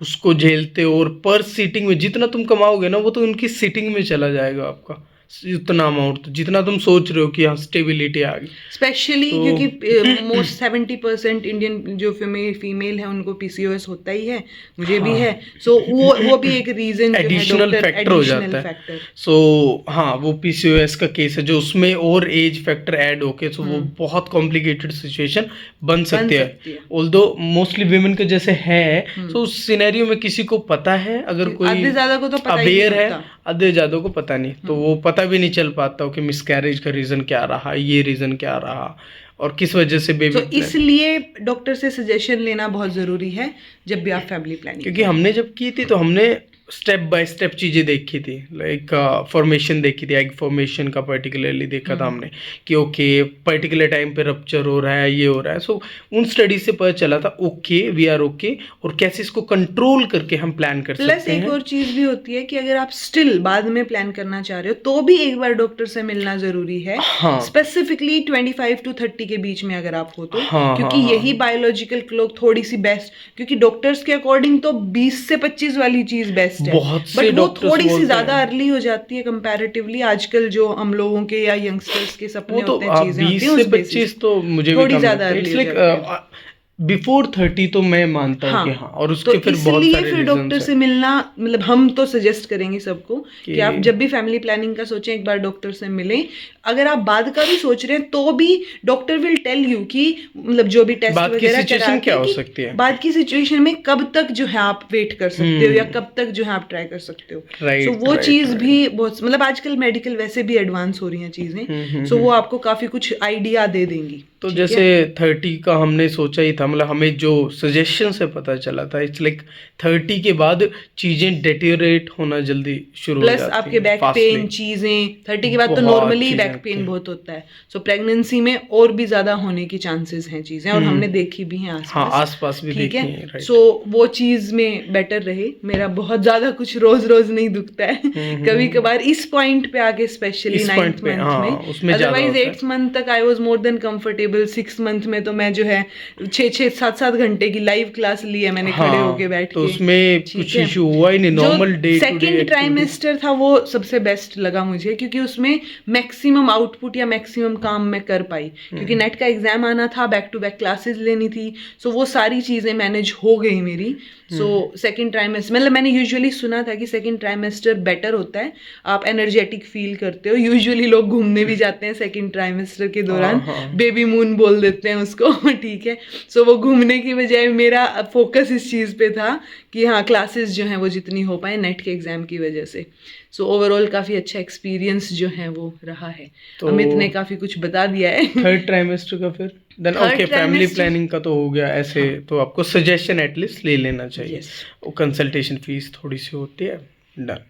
उसको झेलते हो, और पर सीटिंग में जितना तुम कमाओगे ना वो तो उनकी सीटिंग में चला जाएगा आपका उतना अमाउंट, जितना तुम सोच रहे हो कि हाँ स्टेबिलिटी आ गई। स्पेशली क्योंकि मोस्ट 70% इंडियन जो फीमेल है उनको पीसीओएस होता ही है, मुझे भी है, सो वो भी एक रीजन एडिशनल फैक्टर हो जाता है। सो हाँ वो पीसीओएस का केस है जो उसमें और एज फैक्टर ऐड होके, सो वो बहुत कॉम्प्लिकेटेड सिचुएशन बन सकती है। ऑल्दो मोस्टली विमेन के जैसे है, सो उस सिनेरियो में किसी को पता है, अगर कोई आधे ज्यादा को तो पता अवेयर है, आधे ज्यादा को पता नहीं, तो वो पता भी नहीं चल पाता हो कि मिसकैरेज का रीजन क्या रहा, ये रीजन क्या रहा, और किस वजह से बेबी। तो इसलिए डॉक्टर से सजेशन लेना बहुत जरूरी है जब भी आप फैमिली प्लानिंग, क्योंकि हमने जब की थी तो हमने स्टेप बाय स्टेप चीज़ें देखी थी, लाइक फॉर्मेशन देखी थी, एग फॉर्मेशन का पर्टिकुलरली देखा था हमने कि ओके पर्टिकुलर टाइम पे रप्चर हो रहा है, ये हो रहा है। सो उन स्टडी से पता चला था ओके वी आर ओके, और कैसे इसको कंट्रोल करके हम प्लान कर सकते हैं। प्लस एक और चीज़ भी होती है कि अगर आप स्टिल बाद में प्लान करना चाह रहे हो तो भी एक बार डॉक्टर से मिलना जरूरी है, स्पेसिफिकली 25 to 30 के बीच में अगर आप हो तो, क्योंकि यही बायोलॉजिकल क्लॉक थोड़ी सी बेस्ट, क्योंकि डॉक्टर्स के अकॉर्डिंग तो 20 से 25 वाली चीज बेस्ट, बहुत से बट वो थोड़ी सी ज्यादा अर्ली हो जाती है कंपैरेटिवली। आजकल जो हम लोगों के या यंगस्टर्स के सपने होते हैं, चीजें 20 से 25 तो मुझे थोड़ी ज्यादा अर्ली हो जाती है। बिफोर 30 तो मैं मानता हूँ हाँ, कि हाँ, और तो उसके फिर बहुत इसलिए सारे फिर डॉक्टर से मिलना, मतलब हम तो सजेस्ट करेंगे सबको कि आप जब भी फैमिली प्लानिंग का सोचें एक बार डॉक्टर से मिलें। अगर आप बाद का भी सोच रहे हैं तो भी डॉक्टर विल टेल यू कि मतलब जो भी टेस्ट बाद की वगैरह सिचुएशन करा क्या हो के सकती है, बाद की सिचुएशन में कब तक जो है आप वेट कर सकते हो या कब तक जो है आप ट्राई कर सकते हो। सो वो चीज़ भी बहुत, मतलब आजकल मेडिकल वैसे भी एडवांस हो रही हैं चीज़ें, सो वो आपको काफ़ी कुछ आइडिया दे देंगी। तो जैसे 30 का हमने सोचा ही था, मतलब हमें जो सजेशन से पता चला था, इट्स लाइक 30 के बाद चीजें डेटेरियोरेट होना जल्दी शुरू हो प्लस जाती आपके हैं, बैक पेन चीजें 30 के बाद तो नॉर्मली बैक पेन बहुत होता है। सो प्रेगनेंसी में और भी ज्यादा होने की चांसेस हैं चीजें, और हमने देखी भी हैं आसपास। हाँ, आसपास भी ठीक देखी है, हैं, राइट। सो वो चीज में बेटर रहे। मेरा बहुत ज्यादा कुछ रोज रोज नहीं दुखता है, कभी कभार इस पॉइंट पे आके, स्पेशली 9th मंथ में, उसमें अदरवाइज 8th मंथ तक I was more than comfortable. 6th month में तो मैं जो है 6-7 घंटे की लाइव क्लास ली है मैंने, खड़े होके बैठ तो के। उसमें कुछ इशू हुआ ही नहीं, normal day to day. Second trimester था वो सबसे बेस्ट लगा मुझे, क्योंकि उसमें मैक्सिमम आउटपुट या मैक्सिमम काम मैं कर पाई, क्योंकि नेट का एग्जाम आना था, बैक टू बैक क्लासेस लेनी थी, सो वो सारी चीज़ें मैनेज हो गई मेरी। सो सेकेंड ट्राइमेस्टर, मतलब मैंने यूजुअली सुना था कि सेकेंड ट्राइमेस्टर बेटर होता है, आप एनर्जेटिक फील करते हो। यूजुअली लोग घूमने भी जाते हैं सेकेंड ट्राइमेस्टर के दौरान, बेबी मून बोल देते हैं उसको ठीक है। सो वो घूमने की बजाय मेरा फोकस इस चीज़ पे था कि हाँ, क्लासेस जो हैं वो जितनी हो पाए नेट के एग्जाम की वजह से। सो ओवरऑल काफ़ी अच्छा एक्सपीरियंस जो है वो रहा है। तो अमित ने काफ़ी कुछ बता दिया है। थर्ड ट्राइमेस्टर का फिर देन ओके, फैमिली प्लानिंग का तो हो गया ऐसे। हाँ, तो आपको सजेशन एटलीस्ट ले लेना चाहिए। वो कंसल्टेशन फीस थोड़ी सी होती है, डन।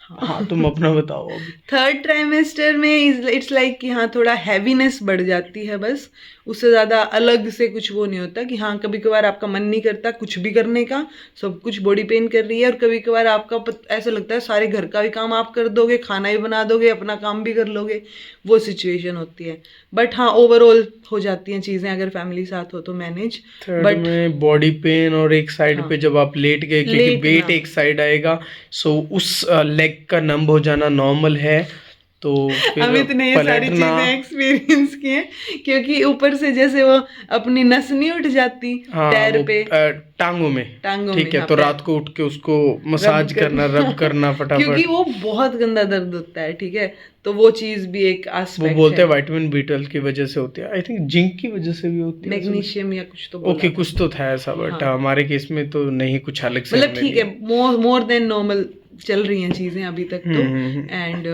हाँ, तुम अपना बताओ अभी। थर्ड ट्राइमेस्टर में इट्स लाइक कि हाँ, थोड़ा हैवीनेस बढ़ जाती है, बस उससे ज़्यादा अलग से कुछ वो नहीं होता। कि हाँ, कभी कभार आपका मन नहीं करता कुछ भी करने का, सब कुछ बॉडी पेन कर रही है, और कभी कभार आपका ऐसा लगता है सारे घर का भी काम आप कर दोगे, खाना भी बना दोगे, अपना काम भी कर लोगे, वो सिचुएशन होती है। बट हाँ, ओवरऑल हो जाती हैं चीज़ें अगर फैमिली साथ हो तो मैनेज। बट में बॉडी पेन और एक साइड पे जब आप लेट गए, क्योंकि वेट एक साइड आएगा, सो उस लेग का नंब हो जाना नॉर्मल है। तो अमित ने ये सारी चीजें एक्सपीरियंस की हैं, क्योंकि ऊपर से जैसे वो अपनी नस नहीं उठ जाती पैर पे, टांगों में, ठीक है, हाँ, तो रात को उठ के उसको मसाज करना, रब करना फटाफट, क्योंकि वो बहुत गंदा दर्द होता है। ठीक है, तो वो चीज भी एक आस्पेक्ट है। वो बोलते हैं विटामिन B12 की वजह से होती है, आई थिंक जिंक की वजह से भी होती है, मैग्नीशियम या कुछ तो ओके, कुछ तो था ऐसा, बट हमारे केस में तो नहीं, कुछ अलग से, मतलब ठीक है, मोर देन नॉर्मल चल रही हैं चीजें अभी तक तो। एंड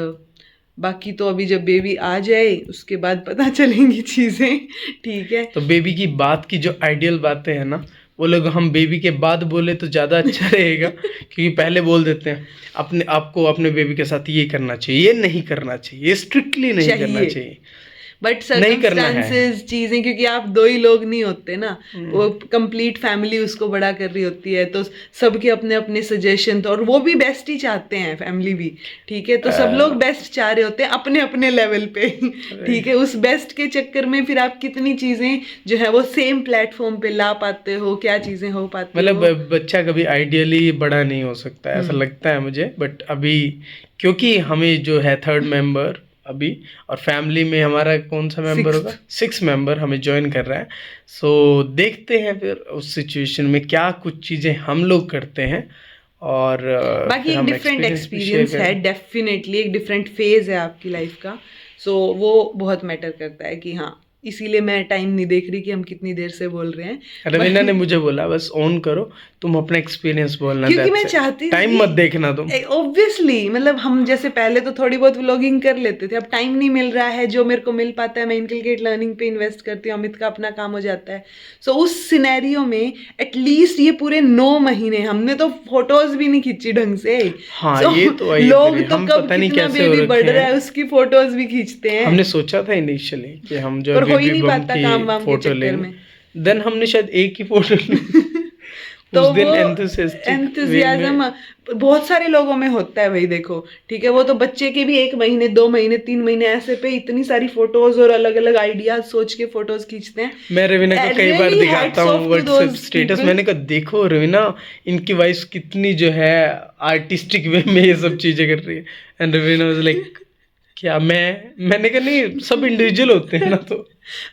बाकी तो अभी जब बेबी आ जाए उसके बाद पता चलेंगी चीजें। ठीक है, तो बेबी की बात की जो आइडियल बातें हैं ना, वो लोग हम बेबी के बाद बोले तो ज़्यादा अच्छा रहेगा क्योंकि पहले बोल देते हैं अपने आपको अपने बेबी के साथ ये करना चाहिए, ये नहीं करना चाहिए, ये स्ट्रिक्टली नहीं करना चाहिए, बट सर्कमस्टांसेस चीजें, क्योंकि आप दो ही लोग नहीं होते ना, वो कंप्लीट फैमिली उसको बड़ा कर रही होती है, तो सबके अपने अपने सजेशन, तो और वो भी बेस्ट ही चाहते हैं, फैमिली भी। ठीक है, तो सब लोग बेस्ट चाह रहे होते हैं अपने अपने लेवल पे। ठीक है, उस बेस्ट के चक्कर में फिर आप कितनी चीजें जो है वो सेम प्लेटफॉर्म पे ला पाते हो, क्या चीजें हो पाती, मतलब बच्चा कभी आइडियली बड़ा नहीं हो सकता, ऐसा लगता है मुझे। बट अभी क्योंकि हमें जो है थर्ड मेंबर अभी, और फैमिली में हमारा कौन सा मेंबर होगा, 6 मेंबर हमें ज्वाइन कर रहा है। सो देखते हैं फिर उस सिचुएशन में क्या कुछ चीज़ें हम लोग करते हैं, और बाकी एक डिफरेंट एक्सपीरियंस है, डेफिनेटली एक डिफरेंट फेज है आपकी लाइफ का। सो वो बहुत मैटर करता है कि हाँ, इसीलिए मैं टाइम नहीं देख रही कि हम कितनी देर से बोल रहे हैं। रवीना ने मुझे बोला बस ऑन करो, तुम अपना एक्सपीरियंस बोलना, क्योंकि मैं चाहती टाइम मत देखना तुम। ऑब्वियसली, मतलब हम जैसे पहले तो थोड़ी बहुत व्लॉगिंग कर लेते थे, अब टाइम नहीं मिल रहा है, जो मेरे को मिल पाता है मैं इनकलकेट लर्निंग पे इन्वेस्ट करती हूँ, अमित का अपना काम हो जाता है। सो उस सिनेरियो में एटलीस्ट ये पूरे 9 महीने हमने तो फोटोज भी नहीं खींची ढंग से। हाँ, ये तो लोग तो कब कितना बेबी बढ़ रहा है उसकी फोटोज भी खींचते हैं। हमने सोचा था इनिशियली कि हम जो हो ही नहीं पाता काम वाम के चक्कर में, देन हमने शायद एक ही फोटो तो उस दिन वो एंथुसियाज्म बहुत सारे लोगों में होता है भाई, देखो ठीक है, वो तो बच्चे के भी 1 महीने 2 महीने 3 महीने ऐसे पे इतनी सारी फोटोज और अलग अलग आइडियाज सोच के फोटोज खींचते हैं। मैं रवीना को कई बार दिखाता हूँ व्हाट्सएप स्टेटस, मैंने कहा देखो रवीना इनकी वाइफ कितनी जो है आर्टिस्टिक वे में ये सब चीजें कर रही है, एंड रवीना वाज लाइक क्या मैंने कहा नहीं, सब इंडिविजुअल होते हैं ना, तो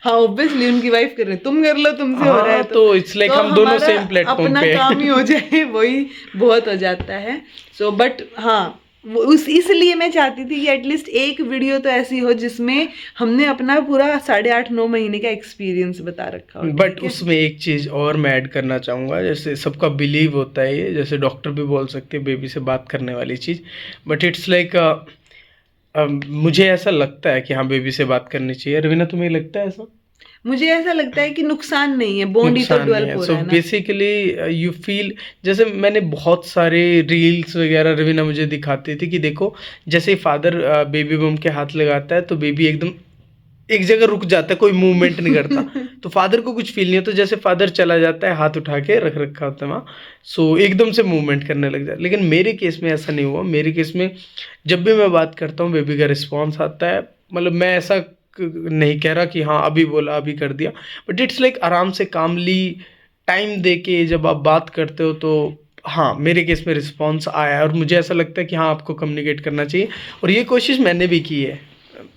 हाँ ऑब्वियसली उनकी वाइफ कर रहे हैं, तुम कर लो, तुमसे हो रहा है तो इट्स लाइक हम दोनों हमारा सेम प्लेटफॉर्म अपना पे काम ही हो जाए वही बहुत हो जाता है। सो बट हाँ वो उस इसलिए मैं चाहती थी कि एटलीस्ट एक वीडियो तो ऐसी हो जिसमें हमने अपना पूरा 8.5-9 महीने का एक्सपीरियंस बता रखा हो। बट उसमें एक चीज और मैं ऐड करना चाहूँगा, जैसे सबका बिलीव होता है ये, जैसे डॉक्टर भी बोल सकते हैं बेबी से बात करने वाली चीज़, बट इट्स लाइक मुझे ऐसा लगता है कि हाँ बेबी से बात करनी चाहिए। रवीना तुम्हें लगता है ऐसा? मुझे ऐसा लगता है कि नुकसान नहीं है, बॉन्ड ही तो नुकसान नहीं डेवलप है। हो सो रहा है ना। बेसिकली यू फील, जैसे मैंने बहुत सारे रील्स वगैरह रवीना मुझे दिखाती थी कि देखो जैसे फादर बेबी बम के हाथ लगाता है तो बेबी एकदम एक जगह रुक जाता है, कोई मूवमेंट नहीं करता। तो फादर को कुछ फील नहीं होता, जैसे फादर चला जाता है हाथ उठा के रख रखा होता है वहाँ, सो एकदम से मूवमेंट करने लग जाता है। लेकिन मेरे केस में ऐसा नहीं हुआ। मेरे केस में जब भी मैं बात करता हूँ बेबी का रिस्पॉन्स आता है, मतलब मैं ऐसा नहीं कह रहा कि हाँ अभी बोला अभी कर दिया, बट इट्स लाइक आराम से कामली टाइम दे के जब आप बात करते हो तो हाँ मेरे केस में रिस्पॉन्स आया है। और मुझे ऐसा लगता है कि हाँ आपको कम्युनिकेट करना चाहिए, और ये कोशिश मैंने भी की है।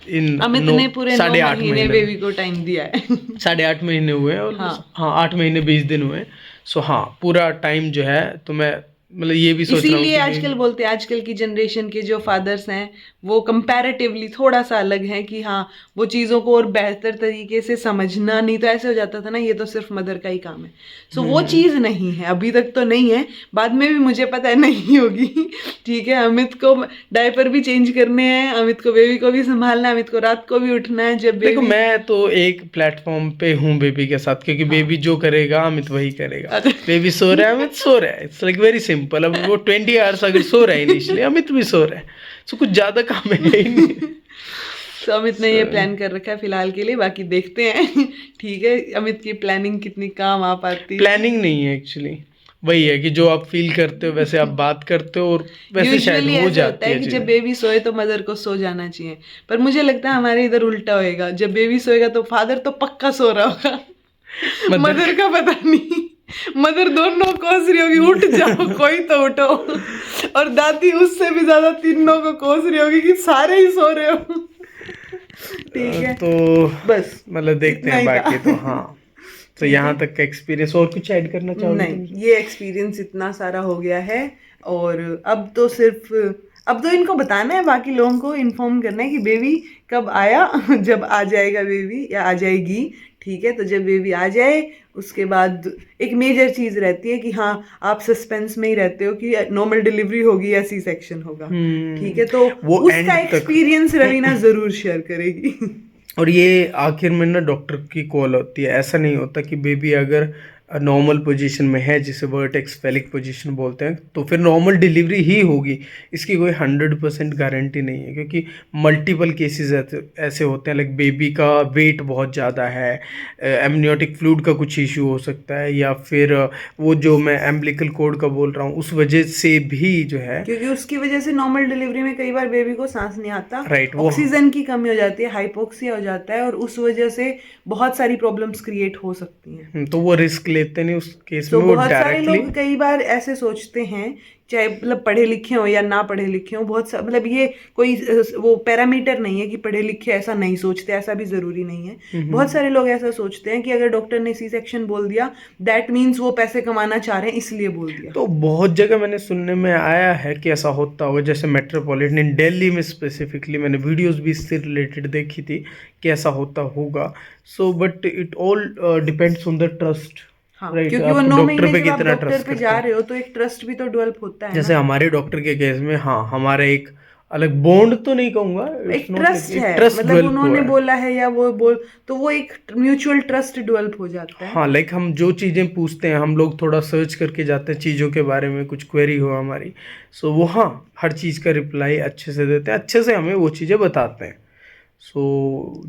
इन अमित ने पूरे 9 8.5 महीने बेबी को टाइम दिया है 8.5 महीने हुए हैं, और हाँ 8 महीने 20 दिन हुए हैं। सो हाँ पूरा टाइम जो है, तो मैं मतलब ये भी सोच रहा हूँ इसीलिए कि आजकल बोलते हैं आजकल की जनरेशन के जो फादर्स हैं वो कंपैरेटिवली थोड़ा सा अलग हैं कि हाँ वो चीज़ों को और बेहतर तरीके से समझना, नहीं तो ऐसे हो जाता था ना ये तो सिर्फ मदर का ही काम है। सो वो चीज़ नहीं है, अभी तक तो नहीं है, बाद में भी मुझे पता है नहीं होगी। ठीक है, अमित को डायपर भी चेंज करने हैं, अमित को बेबी को भी संभालना है, अमित को रात को भी उठना है जब देखो बेबी। मैं तो एक प्लेटफॉर्म पे हूँ बेबी के साथ, क्योंकि बेबी जो करेगा अमित वही करेगा। बेबी सो रहा है अमित सो रहा है, इट्स लाइक वेरी सिंपल। अब वो 20 आवर्स अगर सो रहा है इनिशियली, अमित भी सो रहा है, सो कुछ ज्यादा काम है ही नहीं। तो अमित ने ये प्लान कर रखा है फिलहाल के लिए, बाकी देखते हैं। ठीक है, अमित की प्लानिंग कितनी काम आ पाती है। प्लानिंग नहीं है एक्चुअली, वही है कि जो आप फील करते हो वैसे आप बात करते हो, और वैसे शायद यूजुअली हो ऐसा होता जाती है है कि चीजें। जब बेबी सोए तो मदर को सो जाना चाहिए, पर मुझे लगता है हमारे इधर उल्टा होएगा, जब बेबी सोएगा तो फादर तो पक्का सो रहा होगा, मदर का पता नहीं। मदर दोनों कोस रही होगी उठ जाओ कोई तो उठो, और दादी उससे भी ज्यादा तीनों को कोस रही होगी कि सारे ही सो रहे हो। ठीक है, तो बस मतलब देखते इतना हैं ही बाकी था। तो हाँ। तो यहाँ तक का एक्सपीरियंस, और कुछ ऐड करना चाहोगे तुम? नहीं, ये एक्सपीरियंस इतना सारा हो गया है, और अब तो इनको बताना है, बाकी लोगों को इन्फॉर्म करना है कि बेबी कब आया। जब आ जाएगा बेबी या आ जाएगी, ठीक है, तो जब बेबी आ जाए उसके बाद एक मेजर चीज़ रहती है कि हाँ आप सस्पेंस में ही रहते हो कि नॉर्मल डिलीवरी होगी या सी सेक्शन होगा। ठीक है, तो वो उसका end तक। एक्सपीरियंस रवीना ज़रूर शेयर करेगी। और ये आखिर में ना डॉक्टर की कॉल होती है, ऐसा नहीं होता कि बेबी अगर नॉर्मल पोजीशन में है, जिसे वर्टेक्स फेलिक पोजीशन बोलते हैं, तो फिर नॉर्मल डिलीवरी ही होगी। इसकी कोई 100% गारंटी नहीं है, क्योंकि मल्टीपल केसेस ऐसे होते हैं, लाइक बेबी का वेट बहुत ज़्यादा है, एमनियोटिक फ्लूइड का कुछ इशू हो सकता है, या फिर वो जो मैं एम्बिलिकल कोड का बोल रहा हूँ उस वजह से भी जो है, क्योंकि उसकी वजह से नॉर्मल डिलीवरी में कई बार बेबी को सांस नहीं आता, राइट, वो ऑक्सीजन की कमी हो जाती है, हाइपोक्सिया हो जाता है, और उस वजह से बहुत सारी प्रॉब्लम्स क्रिएट हो सकती हैं। तो वो रिस्क लेते नहीं उस केस तो में, वो बहुत सारे डायरेक्टली। लोग कई बार ऐसे सोचते हैं, चाहे मतलब पढ़े लिखे हो या ना पढ़े लिखे हो, मतलब ये कोई वो पैरामीटर नहीं है कि पढ़े लिखे ऐसा नहीं सोचते, ऐसा भी जरूरी नहीं है। बहुत सारे लोग ऐसा सोचते हैं कि अगर डॉक्टर ने सी सेक्शन बोल दिया दैट मीन्स वो पैसे कमाना चाह रहे हैं इसलिए बोल दिया। तो बहुत जगह मैंने सुनने में आया है कि ऐसा होता होगा, जैसे मेट्रोपॉलिटन दिल्ली में स्पेसिफिकली मैंने वीडियोस भी इससे रिलेटेड देखी थी कि ऐसा होता होगा। So but it all depends on the trust, हाँ, राइट। क्योंकि आप वो 9 डॉक्टर महीने पे जब आप कितना डॉक्टर ट्रस्ट पे करते जा हैं। रहे हो तो एक ट्रस्ट भी तो डेवलप होता है जैसे ना। हमारे डॉक्टर के केस में हाँ हमारा एक अलग बॉन्ड तो नहीं कहूँगा, एक ट्रस्ट है, ट्रस्ट मतलब डेवलप उन्होंने हुआ है। बोला है या वो बोल तो वो एक म्यूचुअल ट्रस्ट डेवलप हो जाता है। हाँ लाइक हम जो चीज़ें पूछते हैं, हम लोग थोड़ा सर्च करके जाते हैं चीज़ों के बारे में, कुछ क्वेरी हो हमारी, सो वो हाँ हर चीज़ का रिप्लाई अच्छे से देते हैं, अच्छे से हमें वो चीज़ें बताते हैं। सो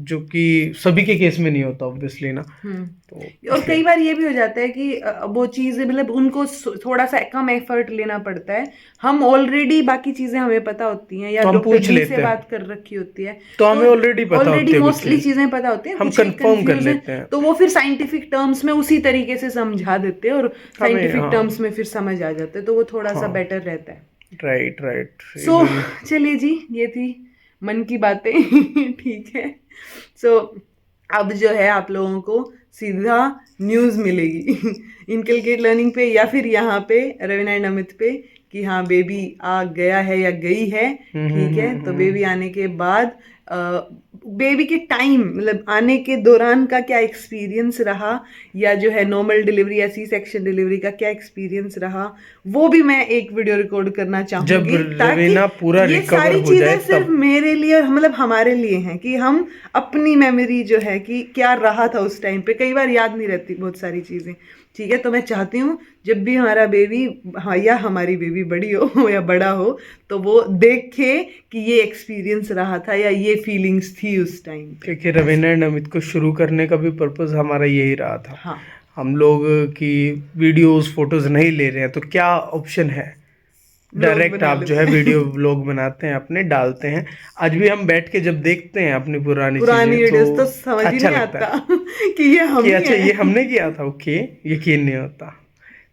जो कि सभी के केस में नहीं होता ऑब्वियसली ना। तो और कई बार ये भी हो जाता है कि वो चीज़ मतलब उनको थोड़ा सा कम एफर्ट लेना पड़ता है, हम ऑलरेडी बाकी चीज़ें हमें पता होती हैं या तो हम डॉक्टर पूछ जी लेते से हैं, बात कर रखी होती है, तो हमें ऑलरेडी पता होती है कुछ मोस्टली चीज़, चीज़ें पता होती हैं, हम कुछ एक कंफर्म कर कंफ्यूज लेते है हैं। तो वो फिर साइंटिफिक टर्म्स में उसी तरीके से समझा देते हैं और हमें साइंटिफिक हाँ टर्म्स में फिर समझ आ जाते हैं, तो वो थोड़ा सा हाँ बेटर रहता है। Right right. सो चलिए जी, ये थी मन की बातें। ठीक है, सो अब जो है आप लोगों को सीधा न्यूज़ मिलेगी इनकलकेट लर्निंग पे या फिर यहाँ पे रवीना एंड अमित पे कि हाँ बेबी आ गया है या गई है, ठीक है। तो बेबी आने के बाद बेबी के टाइम मतलब आने के दौरान का क्या एक्सपीरियंस रहा, या जो है नॉर्मल डिलीवरी या सी सेक्शन डिलीवरी का क्या एक्सपीरियंस रहा, वो भी मैं एक वीडियो रिकॉर्ड करना चाहूंगी जब रवीना पूरा ये रिकवर सारी हो जाए चीजें सिर्फ मेरे लिए और मतलब हमारे लिए हैं कि हम अपनी मेमोरी जो है कि क्या रहा था उस टाइम पे, कई बार याद नहीं रहती बहुत सारी चीजें, ठीक है। तो मैं चाहती हूँ जब भी हमारा बेबी, हाँ, या हमारी बेबी बड़ी हो या बड़ा हो, तो वो देखे कि ये एक्सपीरियंस रहा था या ये फीलिंग्स थी उस टाइम पे। क्योंकि रवीना एंड अमित को शुरू करने का भी पर्पस हमारा यही रहा था। हाँ, हम लोग की वीडियोस फोटोज नहीं ले रहे हैं तो क्या ऑप्शन है, डायरेक्ट बना आप जो है वीडियो व्लॉग बनाते हैं अपने, डालते हैं। आज भी हम बैठ के जब देखते हैं अपनी पुरानी वीडियोस तो चीजें समझ ही अच्छा नहीं लगता आता है कि ये हम कि ही अच्छा ये हैं। हमने किया था, ओके, यकीन नहीं होता।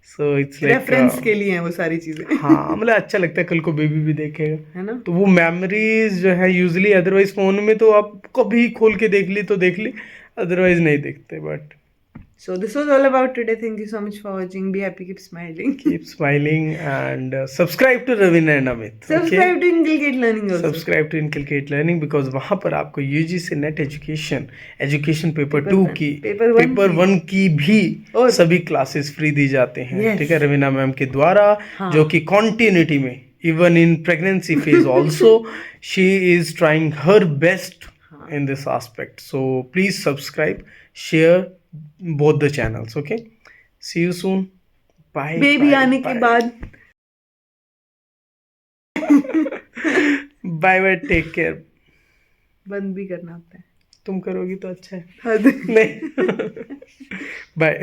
सो इट्स लाइक रेफरेंस के लिए हैं वो सारी चीजें हाँ, मतलब अच्छा लगता है, कल को बेबी भी देखेगा है ना। तो वो मेमोरीज जो है यूजली, अदरवाइज फोन में तो आप कभी खोल के देख ली तो देख ली, अदरवाइज नहीं देखते। But So this was all about today. Thank you so much for watching. Be happy, keep smiling. keep smiling and subscribe to Ravina and Amit. Subscribe to Inculcate Learning also. Subscribe to inculcate learning because वहाँ पर आपको UGC net education paper 2 की, paper 1 की भी सभी classes free दी जाते हैं, ठीक है, रवीना मैम के द्वारा, जो कि कॉन्टिन्यूटी में even in pregnancy phase also she is trying her best in this aspect. So please subscribe, share both the channels. Okay, see you soon. Bye. Baby आने के बाद बाय बाय, टेक केयर। बंद भी करना होता है, तुम करोगी तो अच्छा है। हद नहीं बाय।